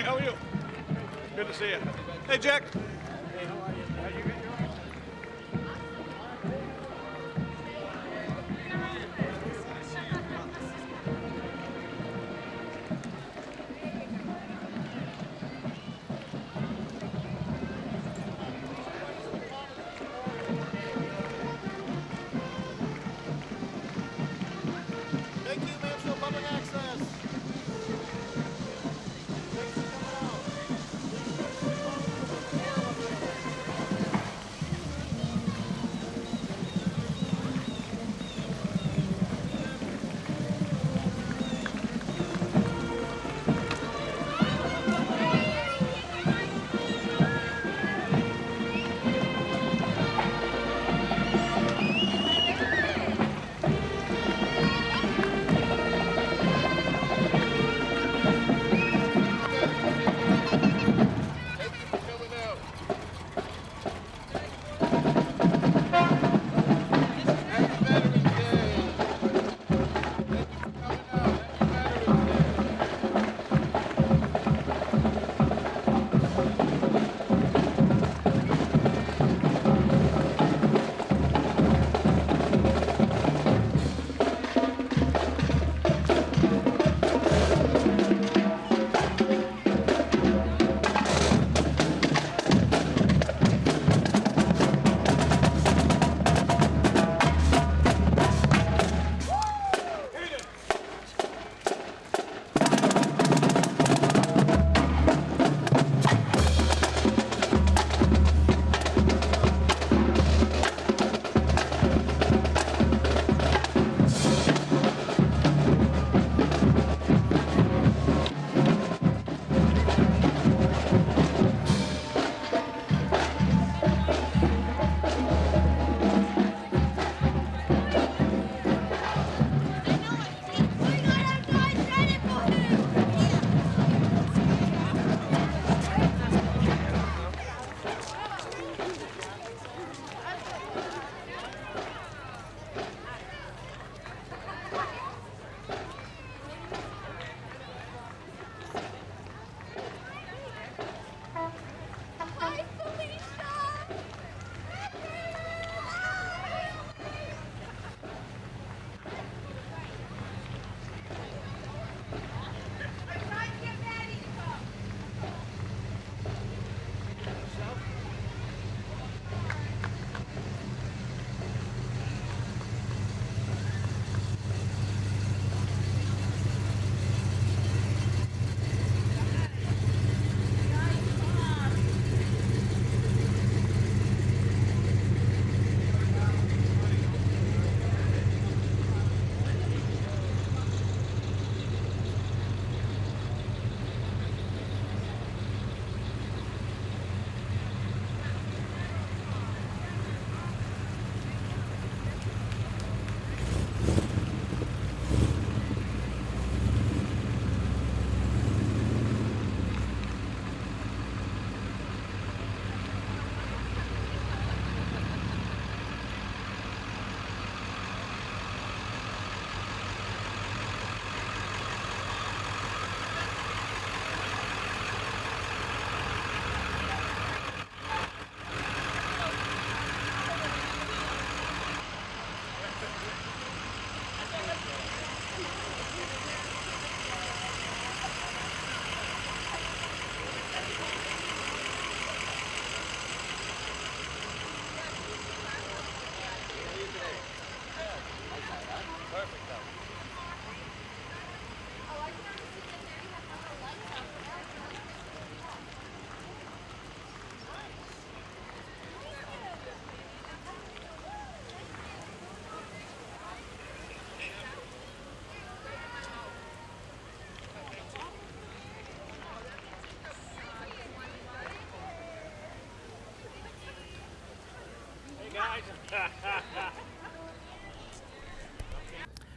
how are you? Good to see you. Hey, Jack. Thank you, Mansfield Public Access. Thanks for coming out.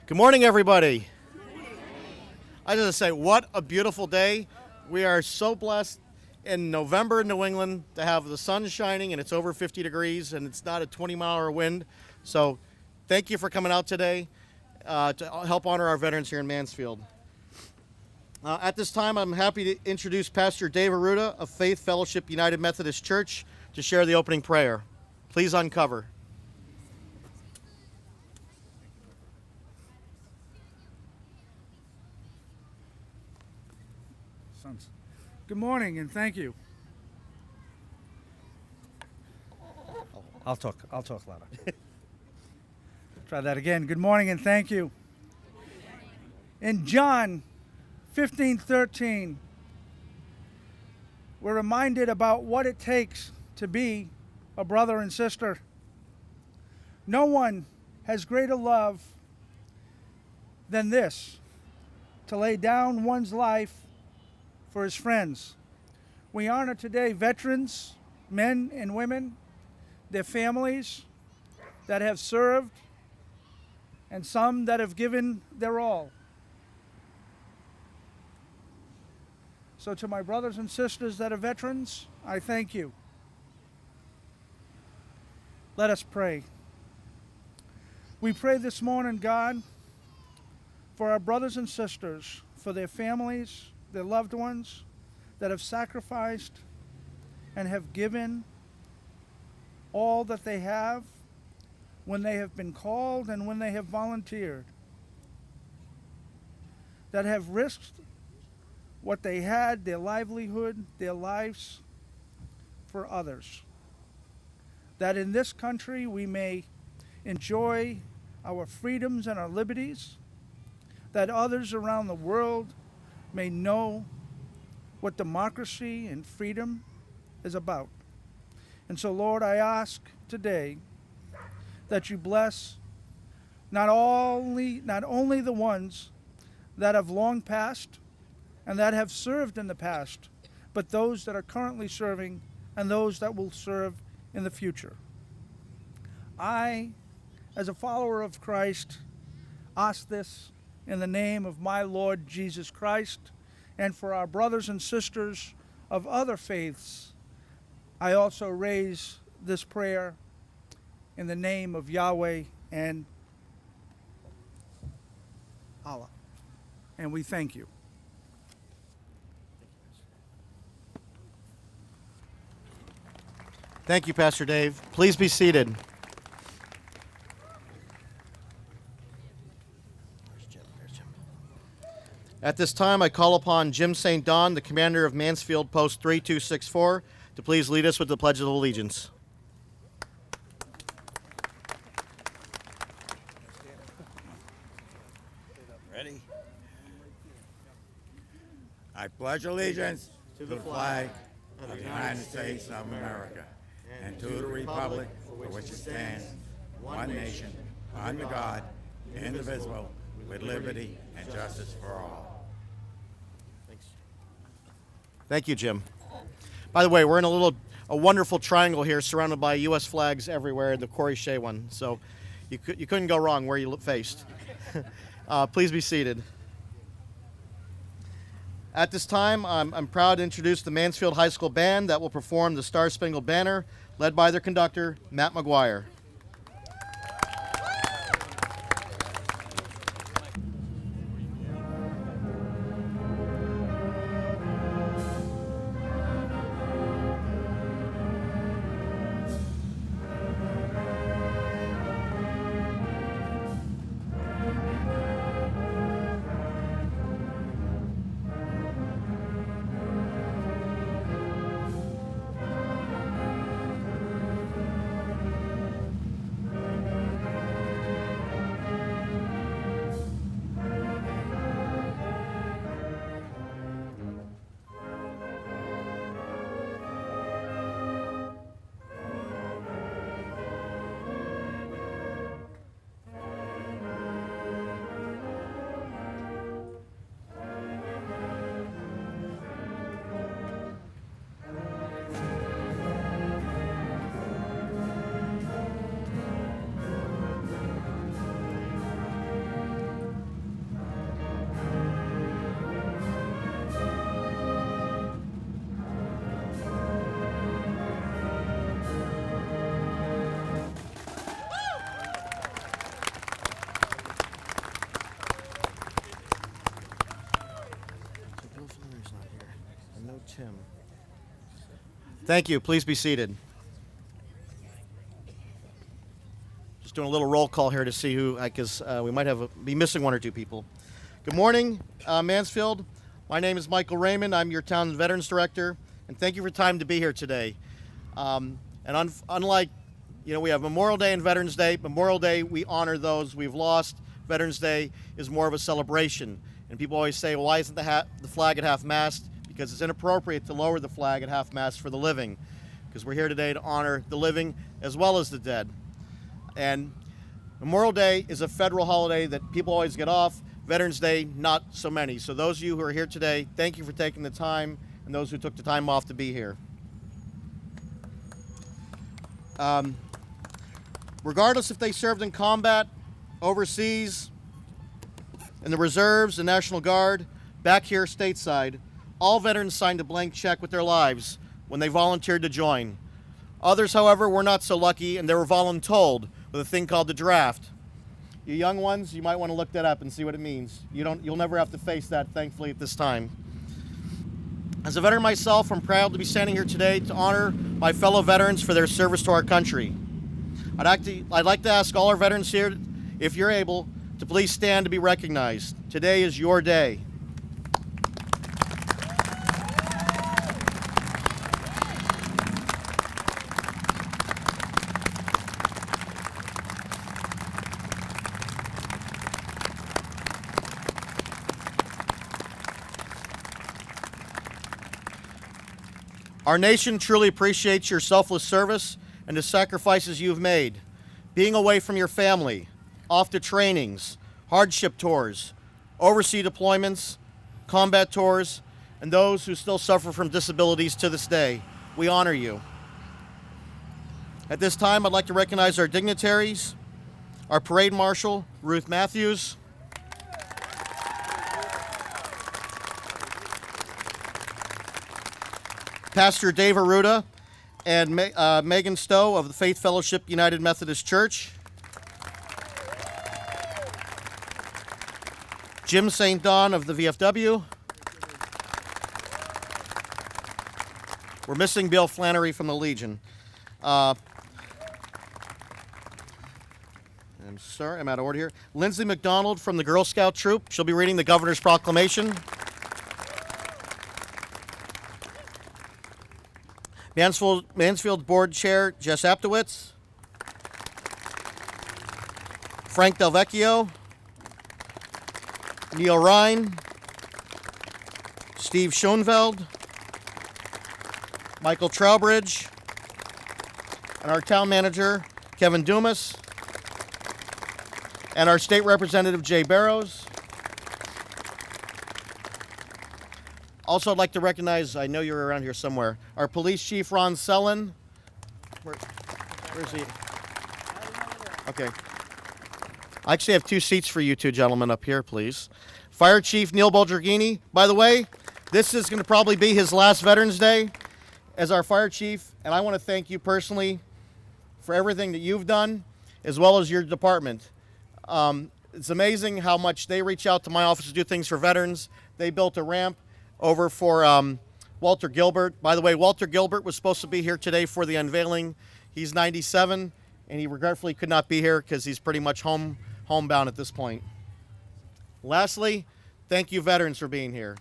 Good morning, everybody. I just say, what a beautiful day. We are so blessed in November in New England to have the sun shining and it's over 50 degrees and it's not a 20-mile-an-hour wind. So thank you for coming out today to help honor our veterans here in Mansfield. At this time, I'm happy to introduce Pastor Dave Aruda of Faith Fellowship United Methodist Church to share the opening prayer. Please uncover. Good morning and thank you. I'll talk louder. Try that again. Good morning and thank you. In John 15:13, we're reminded about what it takes to be a brother and sister. No one has greater love than this, to lay down one's life for his friends. We honor today veterans, men and women, their families that have served, and some that have given their all. So to my brothers and sisters that are veterans, I thank you. Let us pray. We pray this morning, God, for our brothers and sisters, for their families, their loved ones that have sacrificed and have given all that they have when they have been called and when they have volunteered, that have risked what they had, their livelihood, their lives, for others. That in this country we may enjoy our freedoms and our liberties, that others around the world may know what democracy and freedom is about. And so, Lord, I ask today that you bless not only the ones that have long passed and that have served in the past, but those that are currently serving and those that will serve in the future. I, as a follower of Christ, ask this in the name of my Lord Jesus Christ, and for our brothers and sisters of other faiths, I also raise this prayer in the name of Yahweh and Allah. And we thank you. Thank you, Pastor Dave. Please be seated. At this time, I call upon Jim St. Don, the commander of Mansfield Post 3264, to please lead us with the Pledge of Allegiance. Ready? I pledge allegiance to the flag of the United States of America and to the republic for which it stands, one nation, under God, indivisible, with liberty and justice for all. Thank you, Jim. By the way, we're in a wonderful triangle here surrounded by U.S. flags everywhere, the Corey Shea one. So you couldn't go wrong where you faced. Please be seated. At this time, I'm proud to introduce the Mansfield High School Band that will perform the Star Spangled Banner, led by their conductor, Matt McGuire. Thank you. Please be seated. Just doing a little roll call here to see who, because we might be missing one or two people. Good morning, Mansfield. My name is Michael Raymond. I'm your town Veterans Director, and thank you for time to be here today. Unlike, we have Memorial Day and Veterans Day. Memorial Day, we honor those we've lost. Veterans Day is more of a celebration. And people always say, well, why isn't the flag at half-mast? Because it's inappropriate to lower the flag at half-mast for the living. Because we're here today to honor the living as well as the dead. And Memorial Day is a federal holiday that people always get off. Veterans Day, not so many. So those of you who are here today, thank you for taking the time, and those who took the time off to be here. Regardless if they served in combat, overseas, in the reserves, the National Guard, back here stateside, all veterans signed a blank check with their lives when they volunteered to join. Others, however, were not so lucky, and they were voluntold with a thing called the draft. You young ones, you might want to look that up and see what it means. You'll never have to face that, thankfully, at this time. As a veteran myself, I'm proud to be standing here today to honor my fellow veterans for their service to our country. I'd like to ask all our veterans here, if you're able, to please stand to be recognized. Today is your day. Our nation truly appreciates your selfless service and the sacrifices you've made. Being away from your family, off to trainings, hardship tours, overseas deployments, combat tours, and those who still suffer from disabilities to this day. We honor you. At this time, I'd like to recognize our dignitaries, our parade marshal, Ruth Matthews, Pastor Dave Arruda and Megan Stowe of the Faith Fellowship United Methodist Church, Jim St. Don of the VFW. We're missing Bill Flannery from the Legion. I'm sorry, I'm out of order here. Lindsay McDonald from the Girl Scout Troop. She'll be reading the Governor's Proclamation. Mansfield Board Chair Jess Aptowitz, Frank Del Vecchio, Neil Ryan, Steve Schoenfeld, Michael Trowbridge, and our town manager Kevin Dumas, and our state representative Jay Barrows. Also, I'd like to recognize, I know you're around here somewhere, our police chief, Ron Sellen. Where's he? Okay. I actually have 2 seats for you two gentlemen up here, please. Fire Chief Neil Bolgerghini. By the way, this is going to probably be his last Veterans Day as our fire chief, and I want to thank you personally for everything that you've done, as well as your department. It's amazing how much they reach out to my office to do things for veterans. They built a ramp over for Walter Gilbert. By the way, Walter Gilbert was supposed to be here today for the unveiling. He's 97, and he regretfully could not be here because he's pretty much homebound at this point. Lastly, thank you, veterans, for being here.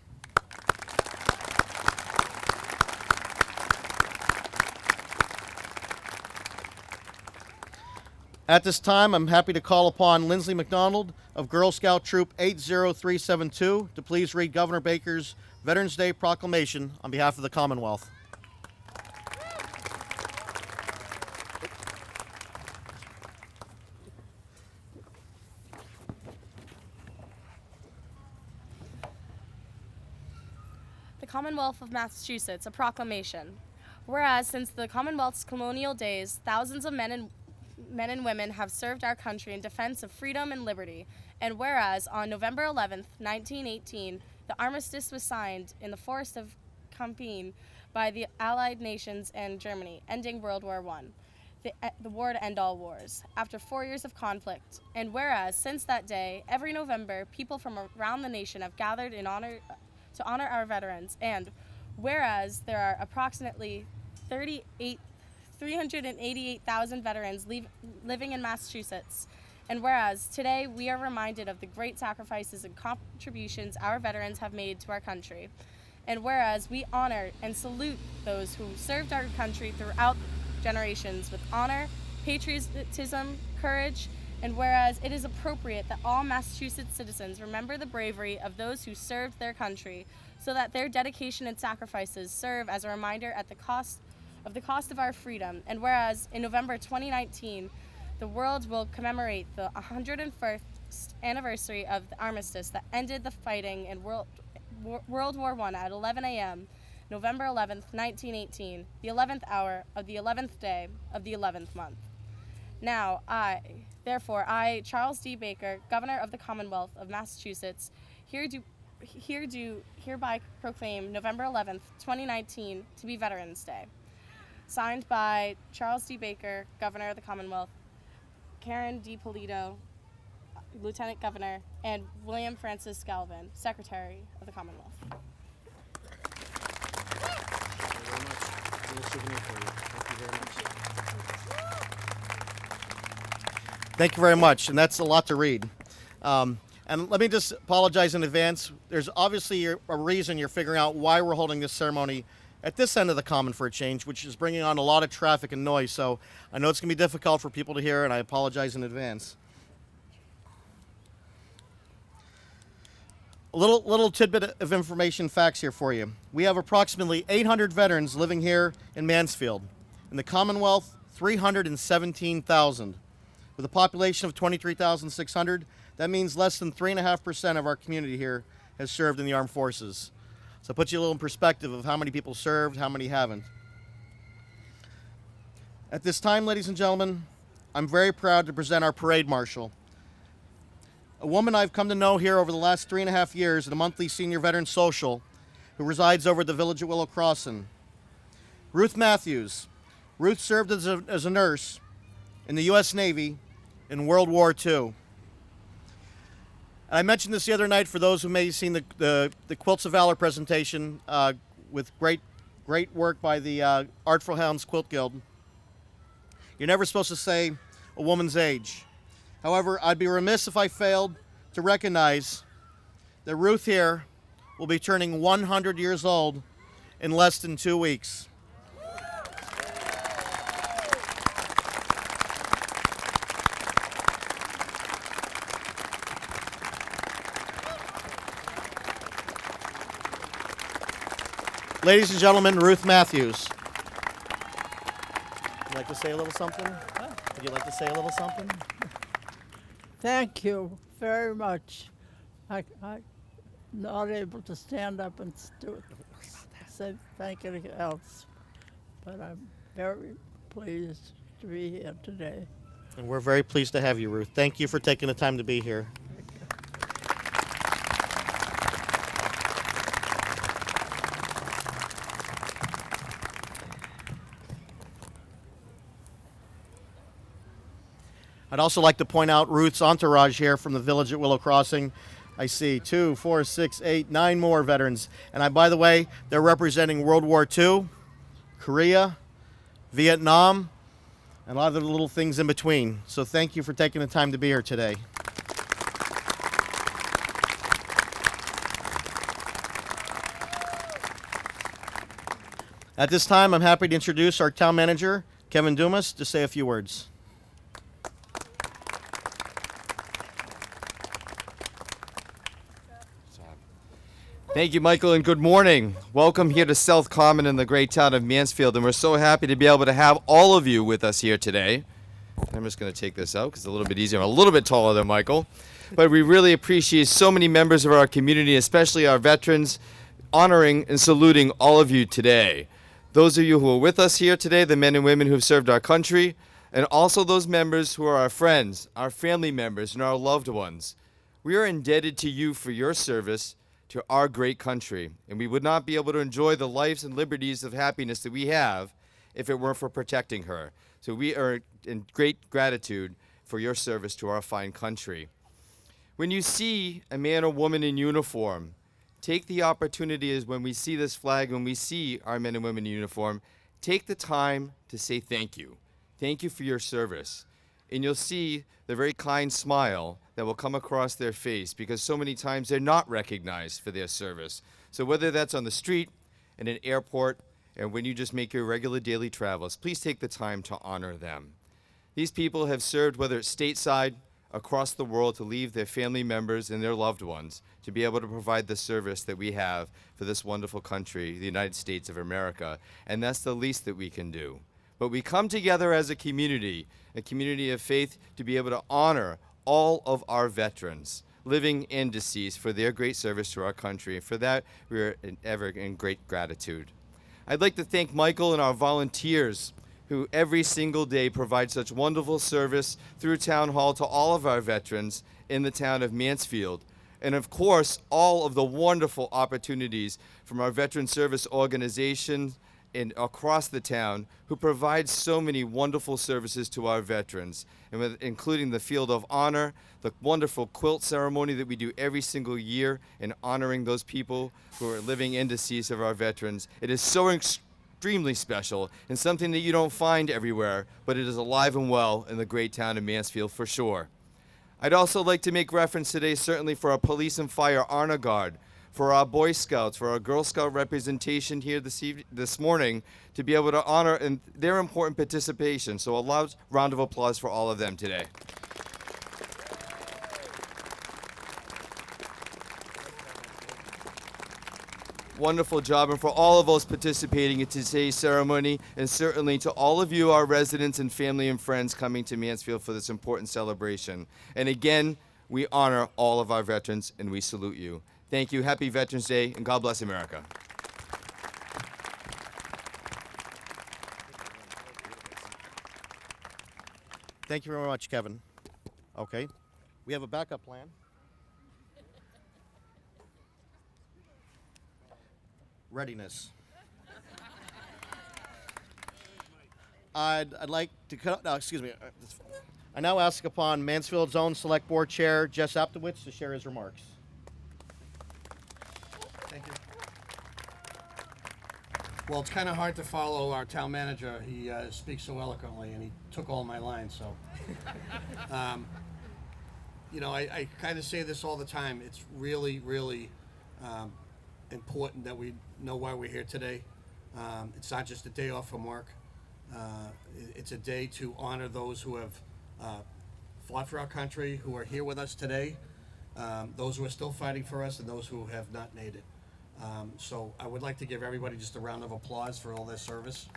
At this time, I'm happy to call upon Lindsay McDonald of Girl Scout Troop 80372 to please read Governor Baker's Veterans Day Proclamation on behalf of the Commonwealth. The Commonwealth of Massachusetts, a proclamation. Whereas since the Commonwealth's colonial days, thousands of men and women have served our country in defense of freedom and liberty. And whereas on November 11th, 1918, the armistice was signed in the forest of Compiègne by the Allied nations and Germany, ending World War I, the war to end all wars, after 4 years of conflict. And whereas since that day, every November, people from around the nation have gathered to honor our veterans. And whereas there are approximately 388,000 veterans living in Massachusetts. And whereas today we are reminded of the great sacrifices and contributions our veterans have made to our country. And whereas we honor and salute those who served our country throughout generations with honor, patriotism, courage, and whereas it is appropriate that all Massachusetts citizens remember the bravery of those who served their country so that their dedication and sacrifices serve as a reminder at the cost of our freedom. And whereas in November 2019, the world will commemorate the 101st anniversary of the armistice that ended the fighting in World War I at 11 a.m., November 11th, 1918, the 11th hour of the 11th day of the 11th month. Now, therefore, Charles D. Baker, Governor of the Commonwealth of Massachusetts, hereby proclaim November 11th, 2019 to be Veterans Day. Signed by Charles D. Baker, Governor of the Commonwealth, Karen D. Polito, Lieutenant Governor, and William Francis Galvin, Secretary of the Commonwealth. Thank you very much, and that's a lot to read. And let me just apologize in advance. There's obviously a reason you're figuring out why we're holding this ceremony at this end of the Common for a change, which is bringing on a lot of traffic and noise. So I know it's going to be difficult for people to hear, and I apologize in advance. A little tidbit of information, facts here for you. We have approximately 800 veterans living here in Mansfield. In the Commonwealth, 317,000. With a population of 23,600, that means less than 3.5% of our community here has served in the armed forces. So it puts you a little in perspective of how many people served, how many haven't. At this time, ladies and gentlemen, I'm very proud to present our parade marshal, a woman I've come to know here over the last 3.5 years at a monthly senior veteran social who resides over at the village at Willow Crossing. Ruth Matthews. Ruth served as a nurse in the U.S. Navy in World War II. I mentioned this the other night for those who may have seen the Quilts of Valor presentation with great work by the Artful Hounds Quilt Guild. You're never supposed to say a woman's age. However, I'd be remiss if I failed to recognize that Ruth here will be turning 100 years old in less than 2 weeks. Ladies and gentlemen, Ruth Matthews. Would you like to say a little something? Would you like to say a little something? Thank you very much. I'm not able to stand up and say thank you else, but I'm very pleased to be here today. And we're very pleased to have you, Ruth. Thank you for taking the time to be here. I'd also like to point out Ruth's entourage here from the village at Willow Crossing. I see 2, 4, 6, 8, 9 more veterans. And by the way, they're representing World War II, Korea, Vietnam, and a lot of the little things in between. So thank you for taking the time to be here today. At this time, I'm happy to introduce our town manager, Kevin Dumas, to say a few words. Thank you, Michael, and good morning. Welcome here to South Common in the great town of Mansfield, and we're so happy to be able to have all of you with us here today. I'm just going to take this out because it's a little bit easier. I'm a little bit taller than Michael, but we really appreciate so many members of our community, especially our veterans, honoring and saluting all of you today. Those of you who are with us here today, the men and women who have served our country, and also those members who are our friends, our family members, and our loved ones. We are indebted to you for your service to our great country, and we would not be able to enjoy the lives and liberties of happiness that we have if it weren't for protecting her. So we are in great gratitude for your service to our fine country. When you see a man or woman in uniform, take the opportunity as when we see this flag, when we see our men and women in uniform, take the time to say thank you. Thank you for your service. And you'll see the very kind smile that will come across their face because so many times they're not recognized for their service. So whether that's on the street, in an airport, and when you just make your regular daily travels, please take the time to honor them. These people have served, whether it's stateside, across the world, to leave their family members and their loved ones to be able to provide the service that we have for this wonderful country, the United States of America. And that's the least that we can do. But we come together as a community of faith, to be able to honor all of our veterans, living and deceased, for their great service to our country. And for that, we are ever in great gratitude. I'd like to thank Michael and our volunteers who every single day provide such wonderful service through Town Hall to all of our veterans in the town of Mansfield. And of course, all of the wonderful opportunities from our veteran service organizations and across the town who provide so many wonderful services to our veterans, and including the Field of Honor, the wonderful quilt ceremony that we do every single year in honoring those people who are living and deceased of our veterans. It is so extremely special and something that you don't find everywhere, but it is alive and well in the great town of Mansfield for sure. I'd also like to make reference today certainly for our police and fire honor guard, for our Boy Scouts, for our Girl Scout representation here this morning, to be able to honor and their important participation. So a loud round of applause for all of them today. Wonderful job, and for all of those participating in today's ceremony, and certainly to all of you, our residents and family and friends coming to Mansfield for this important celebration. And again, we honor all of our veterans and we salute you. Thank you. Happy Veterans Day, and God bless America. Thank you very much, Kevin. Okay, we have a backup plan. Readiness. I'd like to cut. No, excuse me. I now ask upon Mansfield's own Select Board Chair, Jess Aptowitz, to share his remarks. Thank you. Well, it's kind of hard to follow our town manager. He speaks so eloquently, and he took all my lines. So, you know, I kind of say this all the time. It's really, really important that we know why we're here today. It's not just a day off from work. It's a day to honor those who have fought for our country, who are here with us today, those who are still fighting for us, and those who have not made it. So I would like to give everybody just a round of applause for all their service.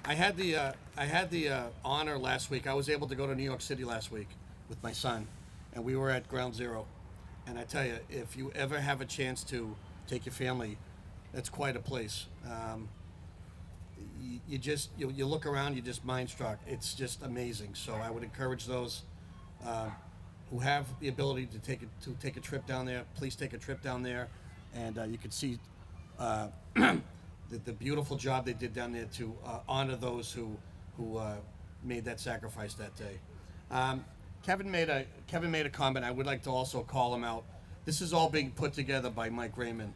I had the honor last week. I was able to go to New York City last week with my son, and we were at Ground Zero. And I tell you, if you ever have a chance to take your family, it's quite a place. You look around, you're just mind struck. It's just amazing. So I would encourage those who have the ability to take a trip down there. Please take a trip down there, and you can see the beautiful job they did down there to honor those who made that sacrifice that day. Kevin made a comment. I would like to also call him out. This is all being put together by Mike Raymond.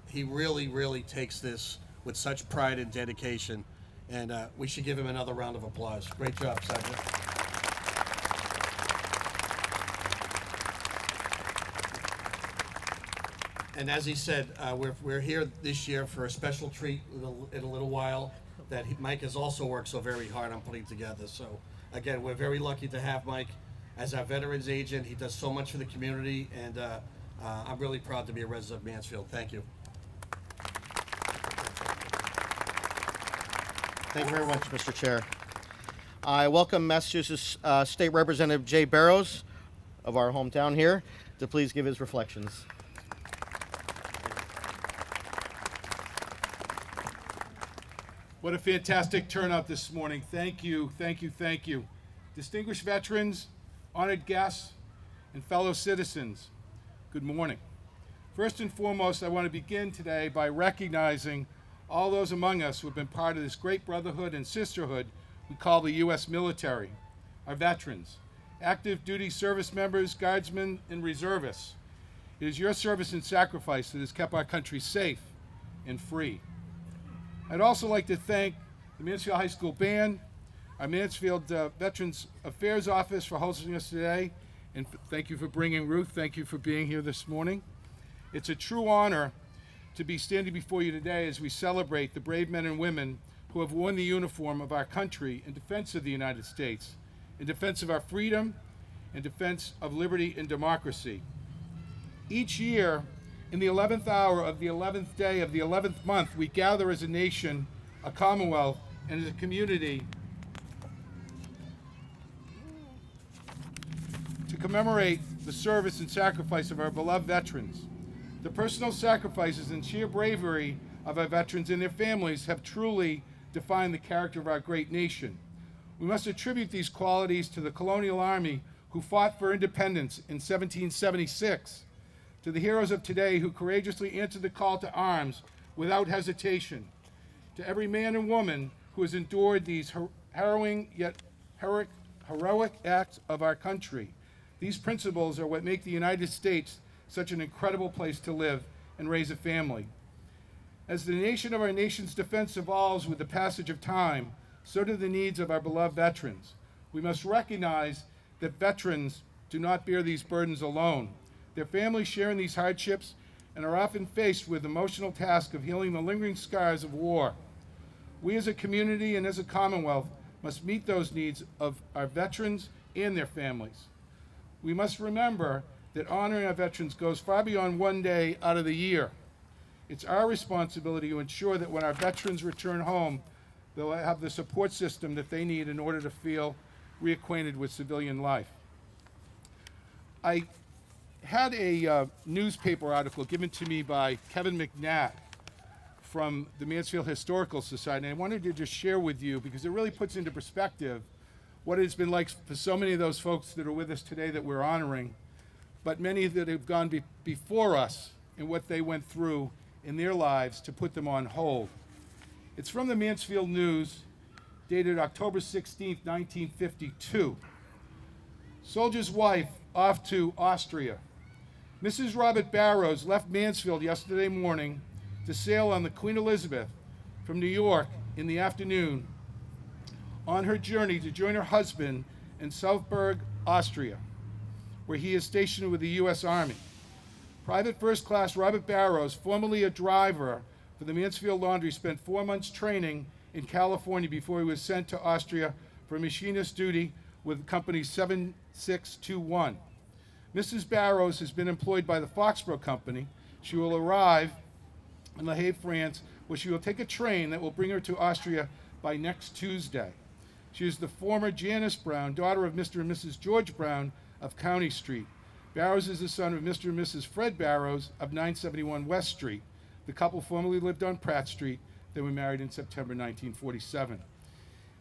He really takes this with such pride and dedication, and we should give him another round of applause. Great job, Sergeant. And as he said, we're here this year for a special treat in a little while that Mike has also worked so very hard on putting together. So again, we're very lucky to have Mike as our veterans agent. He does so much for the community, and I'm really proud to be a resident of Mansfield. Thank you. Thank you very much, Mr. Chair. I welcome Massachusetts State Representative Jay Barrows of our hometown here to please give his reflections. What a fantastic turnout this morning. Thank you, thank you, thank you. Distinguished veterans, honored guests, and fellow citizens, good morning. First and foremost, I want to begin today by recognizing all those among us who have been part of this great brotherhood and sisterhood we call the U.S. military, our veterans, active duty service members, guardsmen, and reservists, It is your service and sacrifice that has kept our country safe and free. I'd also like to thank the Mansfield High School Band, our Mansfield Veterans Affairs Office for hosting us today, and thank you for bringing Ruth. Thank you for being here this morning. It's a true honor to be standing before you today as we celebrate the brave men and women who have worn the uniform of our country in defense of the United States, in defense of our freedom, in defense of liberty and democracy. Each year, in the 11th hour of the 11th day of the 11th month, we gather as a nation, a commonwealth, and as a community to commemorate the service and sacrifice of our beloved veterans. The personal sacrifices and sheer bravery of our veterans and their families have truly defined the character of our great nation. We must attribute these qualities to the colonial army who fought for independence in 1776, to the heroes of today who courageously answered the call to arms without hesitation, to every man and woman who has endured these harrowing yet heroic acts of our country. These principles are what make the United States such an incredible place to live and raise a family. As the nation of our nation's defense evolves with the passage of time, so do the needs of our beloved veterans. We must recognize that veterans do not bear these burdens alone. Their families share in these hardships and are often faced with the emotional task of healing the lingering scars of war. We as a community and as a Commonwealth must meet those needs of our veterans and their families. We must remember that honoring our veterans goes far beyond one day out of the year. It's our responsibility to ensure that when our veterans return home, they'll have the support system that they need in order to feel reacquainted with civilian life. I had a newspaper article given to me by Kevin McNatt from the Mansfield Historical Society, and I wanted to just share with you because it really puts into perspective what it's been like for so many of those folks that are with us today that we're honoring, but many that have gone before us and what they went through in their lives to put them on hold. It's from the Mansfield News, dated October 16th, 1952. Soldier's wife off to Austria. Mrs. Robert Barrows left Mansfield yesterday morning to sail on the Queen Elizabeth from New York in the afternoon on her journey to join her husband in Salzburg, Austria, where he is stationed with the U.S. Army. Private First Class Robert Barrows, formerly a driver for the Mansfield Laundry, spent 4 months training in California before he was sent to Austria for machinist duty with Company 7621. Mrs. Barrows has been employed by the Foxborough Company. She will arrive in Le Havre, France, where she will take a train that will bring her to Austria by next Tuesday. She is the former Janice Brown, daughter of Mr. and Mrs. George Brown of County Street. Barrows is the son of Mr. and Mrs. Fred Barrows of 971 West Street. The couple formerly lived on Pratt Street. They were married in September 1947.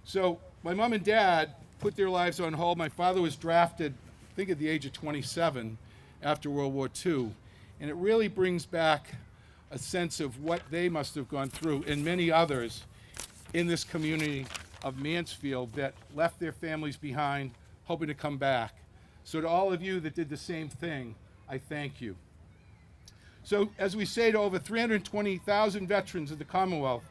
So my mom and dad put their lives on hold. My father was drafted, I think at the age of 27 after World War II. And it really brings back a sense of what they must have gone through and many others in this community of Mansfield that left their families behind, hoping to come back. So to all of you that did the same thing, I thank you. So as we say to over 320,000 veterans of the Commonwealth,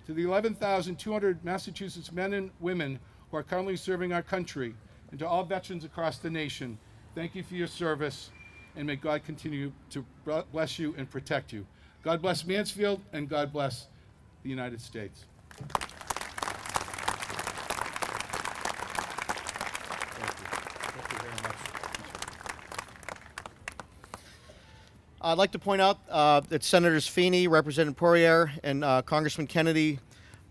to the 11,200 Massachusetts men and women who are currently serving our country, and to all veterans across the nation, thank you for your service, and may God continue to bless you and protect you. God bless Mansfield, and God bless the United States. I'd like to point out that Senators Feeney, Representative Poirier, and Congressman Kennedy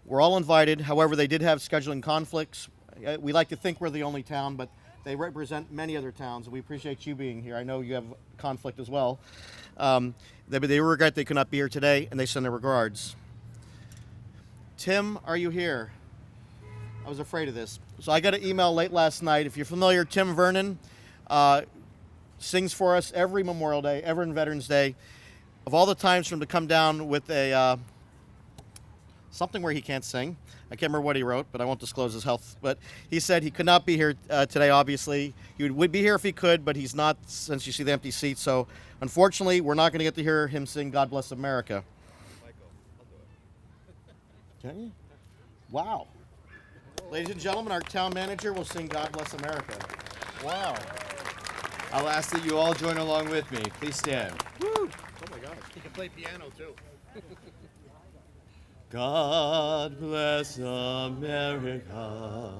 were all invited. However, they did have scheduling conflicts. We like to think we're the only town, but they represent many other towns, and we appreciate you being here. I know you have conflict as well. They regret they could not be here today, and they send their regards. Tim, are you here? I was afraid of this. So I got an email late last night. If you're familiar, Tim Vernon sings for us every Memorial Day, every Veterans Day. Of all the times for him to come down with a something where he can't sing. I can't remember what he wrote, but I won't disclose his health. But he said he could not be here today, obviously. He would be here if he could, but he's not, since you see the empty seat. So unfortunately, we're not going to get to hear him sing God Bless America. Can you? Wow. Ladies and gentlemen, our town manager will sing God Bless America. Wow. I'll ask that you all join along with me. Please stand. Woo! Oh my God. He can play piano too. God bless America,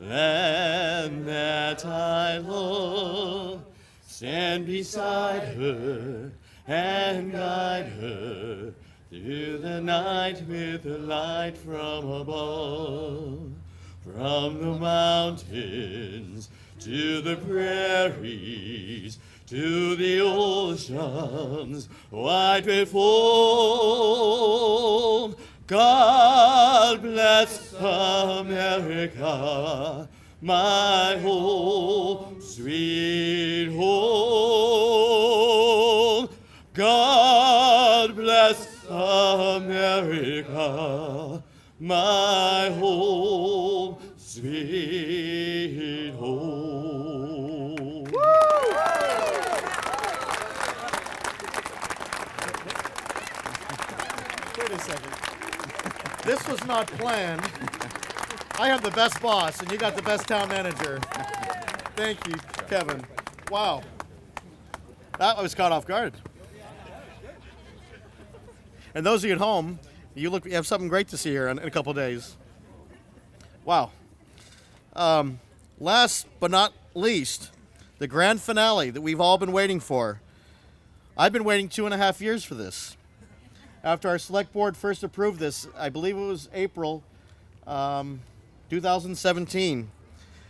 land that I love. Stand beside her and guide her through the night with the light from above. From the mountains to the prairies, to the oceans wide with foam. God bless America, my home, sweet home. God bless America, my home, sweet home. Wait a second. This was not planned. I have the best boss, and you got the best town manager. Thank you, Kevin. Wow. That was caught off guard. And those of you at home, you have something great to see here in a couple days. Wow. Last but not least, the grand finale that we've all been waiting for. I've been waiting 2.5 years for this. After our select board first approved this, I believe it was April 2017.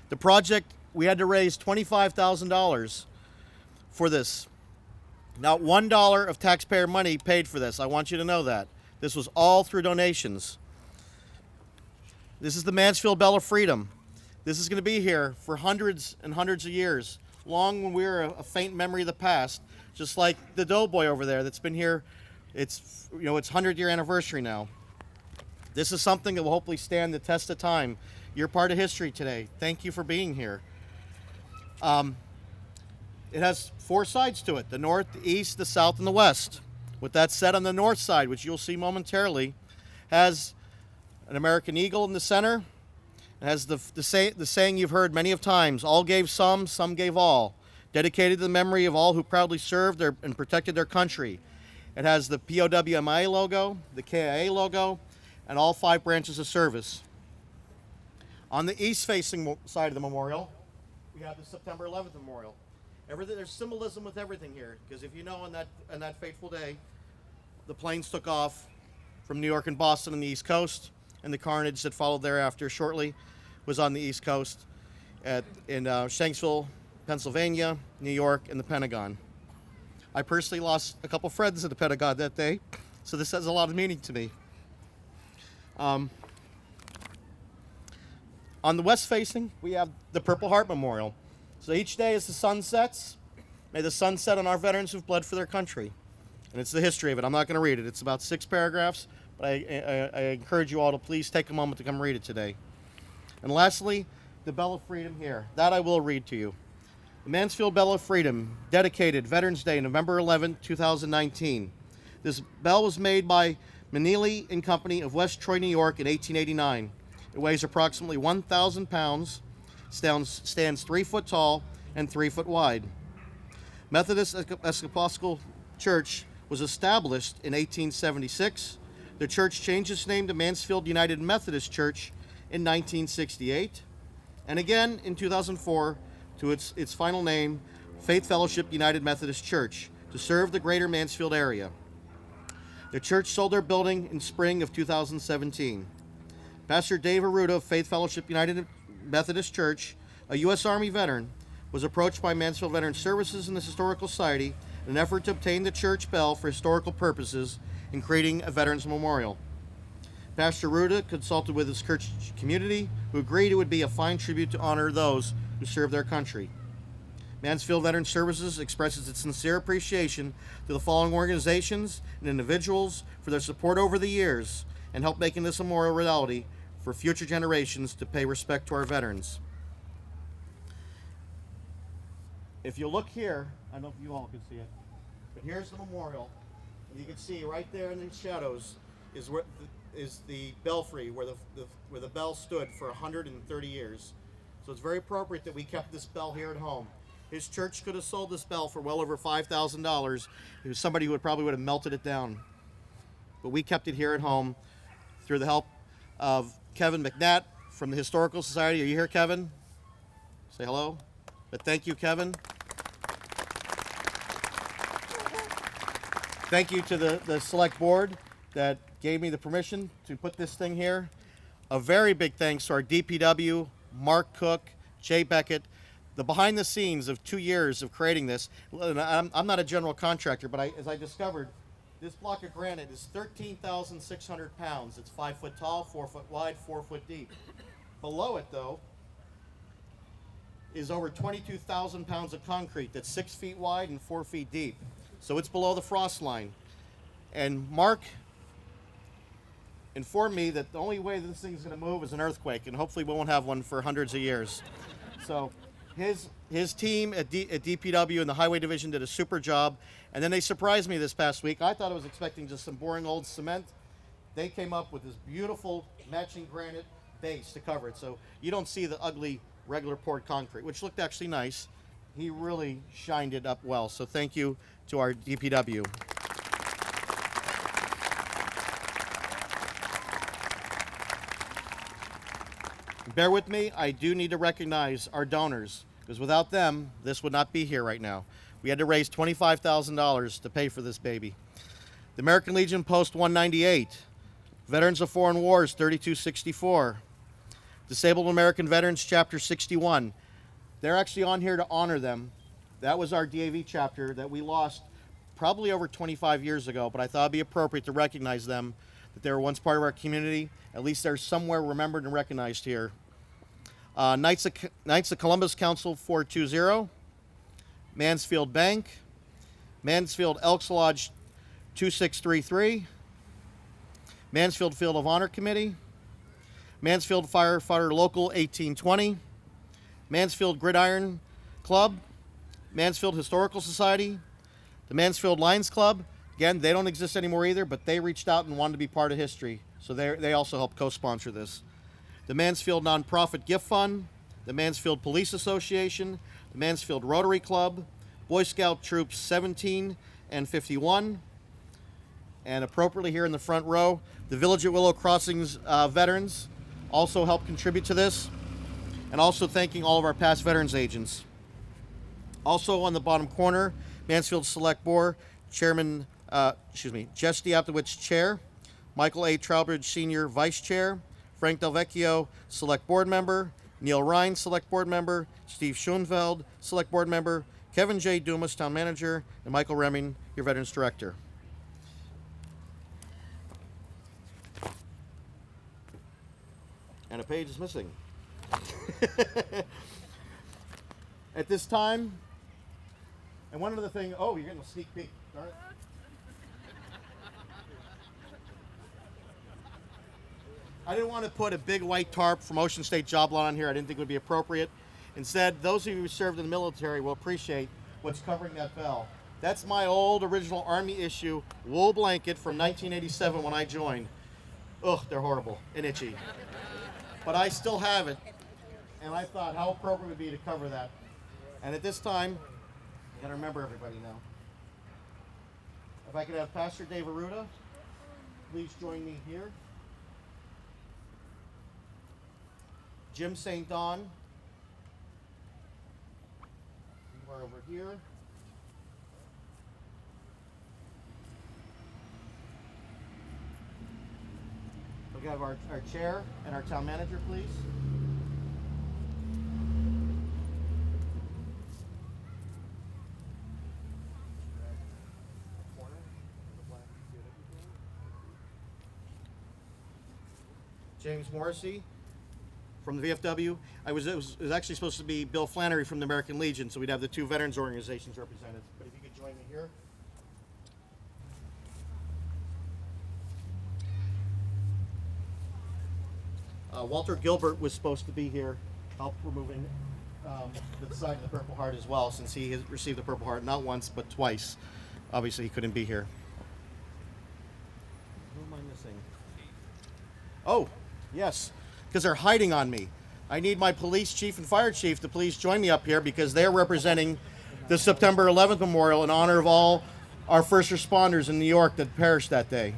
The project, we had to raise $25,000 for this. Not $1 of taxpayer money paid for this. I want you to know that. This was all through donations. This is the Mansfield Bell of Freedom. This is going to be here for hundreds and hundreds of years, long when we were a faint memory of the past, just like the Doughboy over there that's been here. It's, its 100-year anniversary now. This is something that will hopefully stand the test of time. You're part of history today. Thank you for being here. It has 4 sides to it: the north, the east, the south, and the west. With that said, on the north side, which you'll see momentarily, has an American eagle in the center. It has the saying you've heard many of times: all gave some gave all. Dedicated to the memory of all who proudly served and protected their country. It has the POWMIA logo, the KIA logo, and all 5 branches of service. On the east-facing side of the memorial, we have the September 11th memorial. There's symbolism with everything here, because if you know, on that fateful day, the planes took off from New York and Boston on the East Coast, and the carnage that followed thereafter shortly was on the East Coast in Shanksville, Pennsylvania, New York, and the Pentagon. I personally lost a couple friends at the Pentagon that day, so this has a lot of meaning to me. On the west facing, we have the Purple Heart Memorial. So each day as the sun sets, may the sun set on our veterans who've bled for their country. And it's the history of it. I'm not going to read it. It's about 6 paragraphs, but I encourage you all to please take a moment to come read it today. And lastly, the Bell of Freedom here. That I will read to you. The Mansfield Bell of Freedom, dedicated Veterans Day, November 11, 2019. This bell was made by Manili and Company of West Troy, New York in 1889. It weighs approximately 1,000 pounds, stands 3 foot tall and 3 foot wide. Methodist Episcopal Church was established in 1876. The church changed its name to Mansfield United Methodist Church in 1968, and again in 2004 to its final name, Faith Fellowship United Methodist Church, to serve the greater Mansfield area. The church sold their building in spring of 2017. Pastor Dave Arruda of Faith Fellowship United Methodist Church, a U.S. Army veteran, was approached by Mansfield Veteran Services and the Historical Society in an effort to obtain the church bell for historical purposes in creating a Veterans Memorial. Pastor Arruda consulted with his church community, who agreed it would be a fine tribute to honor those who served their country. Mansfield Veteran Services expresses its sincere appreciation to the following organizations and individuals for their support over the years, and help making this memorial reality for future generations to pay respect to our veterans. If you look here, I don't know if you all can see it, but here's the memorial. And you can see right there in the shadows is where is the belfry where the bell stood for 130 years. So it's very appropriate that we kept this bell here at home. His church could have sold this bell for well over $5,000. It was somebody who would have melted it down. But we kept it here at home through the help of Kevin McNatt from the Historical Society. Are you here, Kevin? Say hello. But thank you, Kevin. Thank you to the select board that gave me the permission to put this thing here. A very big thanks to our DPW, Mark Cook, Jay Beckett, the behind the scenes of 2 years of creating this. I'm not a general contractor, but as I discovered, this block of granite is 13,600 pounds. It's 5 foot tall, 4 foot wide, 4 foot deep. Below it, though, is over 22,000 pounds of concrete that's 6 feet wide and 4 feet deep. So it's below the frost line. And Mark informed me that the only way this thing's going to move is an earthquake, and hopefully we won't have one for hundreds of years. So his team at DPW and the Highway Division did a super job, and then they surprised me this past week. I thought I was expecting just some boring old cement. They came up with this beautiful matching granite base to cover it, so you don't see the ugly regular poured concrete, which looked actually nice. He really shined it up well, so thank you to our DPW. Bear with me, I do need to recognize our donors, because without them, this would not be here right now. We had to raise $25,000 to pay for this baby. The American Legion Post 198, Veterans of Foreign Wars 3264, Disabled American Veterans Chapter 61. They're actually on here to honor them. That was our DAV chapter that we lost probably over 25 years ago, but I thought it'd be appropriate to recognize them, that they were once part of our community. At least they're somewhere remembered and recognized here. Knights of Columbus Council 420, Mansfield Bank, Mansfield Elks Lodge 2633, Mansfield Field of Honor Committee, Mansfield Firefighter Local 1820, Mansfield Gridiron Club, Mansfield Historical Society, the Mansfield Lions Club. Again, they don't exist anymore either, but they reached out and wanted to be part of history. So they also helped co-sponsor this. The Mansfield Nonprofit Gift Fund, the Mansfield Police Association, the Mansfield Rotary Club, Boy Scout Troops 17 and 51, and appropriately here in the front row, the Village at Willow Crossings veterans also helped contribute to this, and also thanking all of our past veterans agents. Also on the bottom corner, Mansfield Select Board Chairman, Jess Diaptowicz, Chair, Michael A. Trowbridge, Senior Vice Chair, Frank Delvecchio, Select Board Member, Neil Ryan, Select Board Member, Steve Schoenfeld, Select Board Member, Kevin J. Dumas, Town Manager, and Michael Remming, your Veterans Director. And a page is missing. At this time, and one other thing, oh, you're getting a sneak peek, darn it. I didn't want to put a big white tarp from Ocean State Job Lot on here. I didn't think it would be appropriate. Instead, those of you who served in the military will appreciate what's covering that bell. That's my old original Army issue wool blanket from 1987 when I joined. Ugh, they're horrible and itchy. But I still have it. And I thought how appropriate it would be to cover that. And at this time, I gotta remember everybody now. If I could have Pastor Dave Arruda, please join me here. Jim St. Don, you are over here. We have our chair and our town manager, please. James Morrissey from the VFW. It was actually supposed to be Bill Flannery from the American Legion, so we'd have the two veterans organizations represented. But if you could join me here. Walter Gilbert was supposed to be here, help removing the sign of the Purple Heart as well, since he has received the Purple Heart not once but twice. Obviously, he couldn't be here. Who am I missing? Oh, yes, because they're hiding on me. I need my police chief and fire chief to please join me up here because they're representing the September 11th Memorial in honor of all our first responders in New York that perished that day.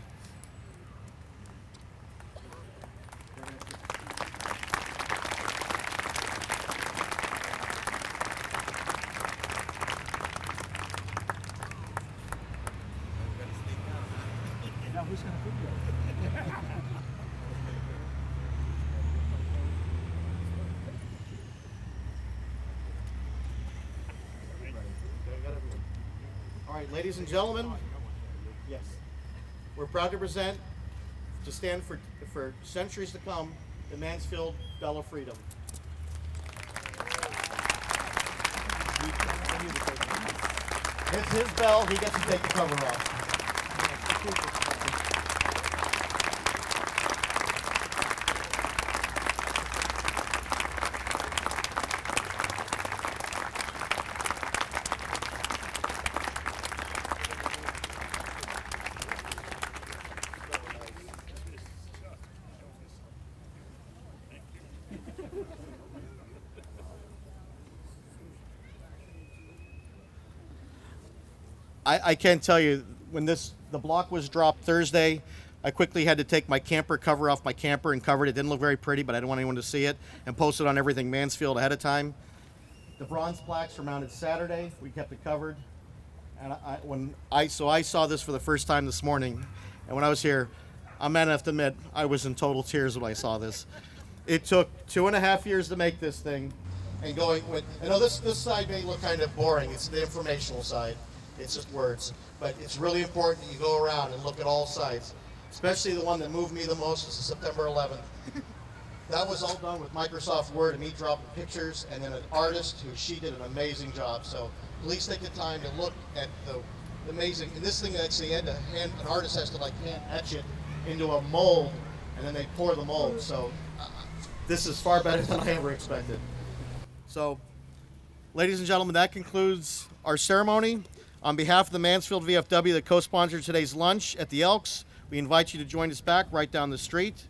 All right, ladies and gentlemen, yes, we're proud to present, to stand for centuries to come, the Mansfield Bell of Freedom. It's his bell, he gets to take the cover off. I can't tell you, when the block was dropped Thursday, I quickly had to take my camper cover off my camper and cover it. It didn't look very pretty, but I didn't want anyone to see it, and post it on everything Mansfield ahead of time. The bronze plaques were mounted Saturday. We kept it covered. And I saw this for the first time this morning, and when I was here, I'm man enough to admit I was in total tears when I saw this. It took 2.5 years to make this thing, and going with, I know this side may look kind of boring. It's the informational side. It's just words, but it's really important that you go around and look at all sides, especially the one that moved me the most was September 11th. That was all done with Microsoft Word and me dropping pictures, and then an artist she did an amazing job. So please take the time to look at the amazing, and this thing actually an artist has to like hand etch it into a mold, and then they pour the mold. So this is far better than I ever expected. So, ladies and gentlemen, that concludes our ceremony. On behalf of the Mansfield VFW that co-sponsored today's lunch at the Elks, we invite you to join us back right down the street.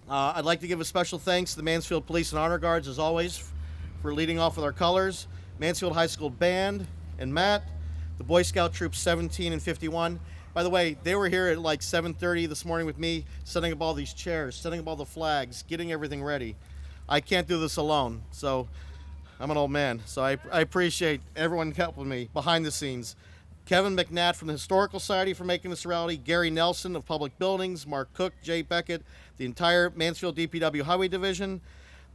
I'd like to give a special thanks to the Mansfield Police and Honor Guards, as always, for leading off with our colors, Mansfield High School Band and Matt, the Boy Scout Troops 17 and 51. By the way, they were here at like 7:30 this morning with me, setting up all these chairs, setting up all the flags, getting everything ready. I can't do this alone, so I'm an old man, so I appreciate everyone helping me behind the scenes. Kevin McNatt from the Historical Society for making this a reality, Gary Nelson of Public Buildings, Mark Cook, Jay Beckett, the entire Mansfield DPW Highway Division,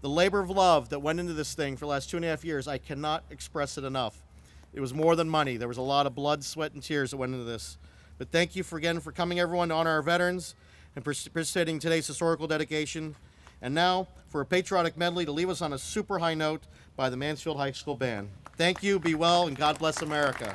the labor of love that went into this thing for the last 2.5 years, I cannot express it enough. It was more than money. There was a lot of blood, sweat, and tears that went into this. But thank you for coming, everyone, to honor our veterans and participating in today's historical dedication. And now, for a patriotic medley to leave us on a super high note by the Mansfield High School Band. Thank you, be well, and God bless America.